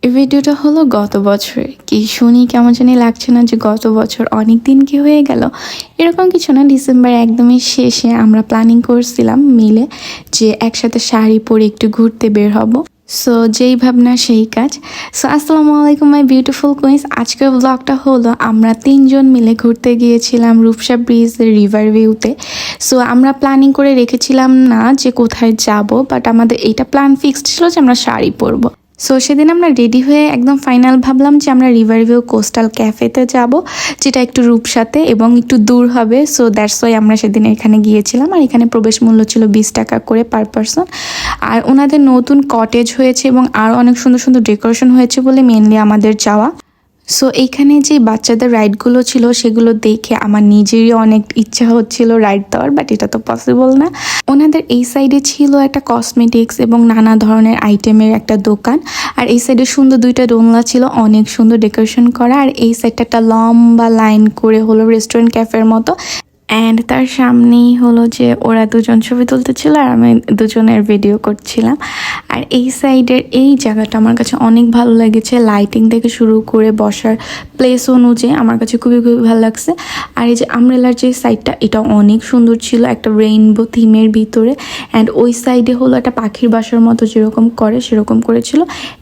এই ভিডিওটা হলো গত বছরে। কি শুনি কেমন জানি লাগছে না যে গত বছর অনেক দিন কি হয়ে গেল, এরকম কিছু না। ডিসেম্বর একদমই শেষে আমরা প্ল্যানিং করছিলাম মিলে যে একসাথে শাড়ি পরে একটু ঘুরতে বের হব। সো যেই ভাবনা সেই কাজ। সো আসসালামু আলাইকুম মাই বিউটিফুল কুইন্স। আজকের ব্লগটা হলো আমরা তিনজন মিলে ঘুরতে গিয়েছিলাম রূপসা ব্রিজ রিভার ভিউতে। সো আমরা প্ল্যানিং করে রেখেছিলাম না যে কোথায় যাব, বাট আমাদের এইটা প্ল্যান ফিক্সড ছিল যে আমরা শাড়ি পরবো। সো সেদিন আমরা রেডি হয়ে একদম ফাইনাল ভাবলাম যে আমরা রিভার ভিউ কোস্টাল ক্যাফেতে যাব, যেটা একটু রূপসাতে এবং একটু দূর হবে। সো দ্যাটস ওয়াই আমরা সেদিন এখানে গিয়েছিলাম। আর এখানে প্রবেশ মূল্য ছিল 20 টাকা করে পার পারসন। আর ওনাদের নতুন কটেজ হয়েছে এবং আরও অনেক সুন্দর সুন্দর ডেকোরেশন হয়েছে বলে মেনলি আমাদের যাওয়া। সো এইখানে যে বাচ্চাদের রাইডগুলো ছিল সেগুলো দেখে আমার নিজেরই অনেক ইচ্ছা হচ্ছিল রাইড দেওয়ার, বাট এটা তো পসিবল না। ওনাদের এই সাইডে ছিল একটা কসমেটিক্স এবং নানা ধরনের আইটেমের একটা দোকান, আর এই সাইডে সুন্দর দুইটা দোলনা ছিল, অনেক সুন্দর ডেকোরেশন করা। আর এই সাইডটা একটা লম্বা লাইন করে হলো রেস্টুরেন্ট ক্যাফের মতো। অ্যান্ড তার সামনেই হলো যে ওরা দুজন ছবি তুলতেছিল আর আমি দুজনের ভিডিও করছিলাম। আর এই সাইডের এই জায়গাটা আমার কাছে অনেক ভালো লেগেছে, লাইটিং থেকে শুরু করে বসার প্লেস অনুযায়ী আমার কাছে খুবই খুবই ভালো লাগছে। আর এই যে আমব্রেলার যে সাইডটা, এটা অনেক সুন্দর ছিল, একটা রেইনবো থিমের ভিতরে। অ্যান্ড ওই সাইডে হলো একটা পাখির বাসার মতো যেরকম করে সেরকম করেছিল,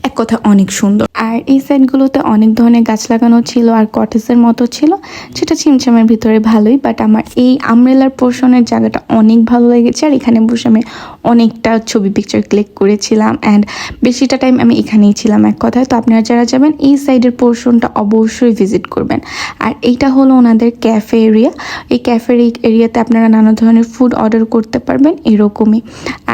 এক কথা অনেক সুন্দর। আর এই সাইডগুলোতে অনেক ধরনের গাছ লাগানো ছিল আর কটেজের মতো ছিল, সেটা ছিমছামের ভিতরে ভালোই। বাট আমার এই আমব্রেলার পোর্শনের জায়গাটা অনেক ভালো লেগেছে, আর এখানে বসে আমি অনেকটা ছবি পিকচার ক্লিক করেছিলাম। অ্যান্ড বেশিটা টাইম আমি এখানেই ছিলাম এক কথায়। তো আপনারা যারা যাবেন এই সাইডের পোর্শনটা অবশ্যই ভিজিট করবেন। আর এইটা হলো ওনাদের ক্যাফে এরিয়া। এই ক্যাফের এই এরিয়াতে আপনারা নানা ধরনের ফুড অর্ডার করতে পারবেন এরকমই।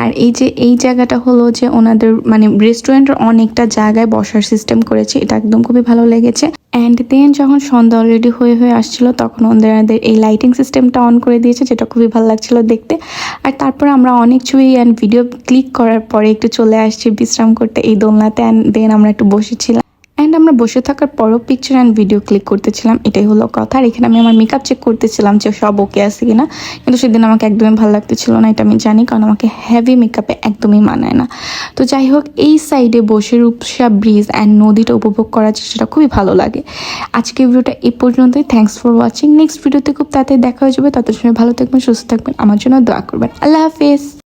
আর এই যে এই জায়গাটা হলো যে ওনাদের মানে রেস্টুরেন্টের অনেকটা জায়গায় বসার সিস্টেম করেছে, এটা একদম খুবই ভালো লেগেছে। অ্যান্ড দেন যখন সন্ধ্যা অলরেডি হয়ে আসছিলো তখন ওনাদের এই লাইটিং সিস্টেমটা অন করে দিয়েছে, যেটা খুবই ভালো লাগছিল দেখতে। আর তারপরে আমরা অনেক ছবি অ্যান্ড ভিডিও ক্লিক করার পরে একটু চলে আসছি বিশ্রাম করতে এই দোলনাতে। অ্যান্ড দেন আমরা একটু বসেছিলাম, অ্যান্ড আমরা বসে থাকার পরও পিকচার অ্যান্ড ভিডিও ক্লিক করতেছিলাম, এটাই হলো কথা। আর এখানে আমি আমার মেকআপ চেক করতেছিলাম যে সব ওকে আছে কিনা, কিন্তু সেদিন আমাকে একদমই ভালো লাগতেছিল না, এটা আমি জানি, কারণ আমাকে হেভি মেকআপে একদমই মানায় না। তো যাই হোক, এই সাইডে বসে রূপসা ব্রিজ অ্যান্ড নদীটা উপভোগ করার চেষ্টাটা খুবই ভালো লাগে। আজকে ভিডিওটা এই পর্যন্তই। Thanks for watching. নেক্সট ভিডিওতে খুব তাড়াতাড়ি দেখা হয়ে যাবে, তত সময় ভালো থাকবেন, সুস্থ থাকবেন, আমার জন্য দোয়া করবেন। আল্লাহ হাফেজ।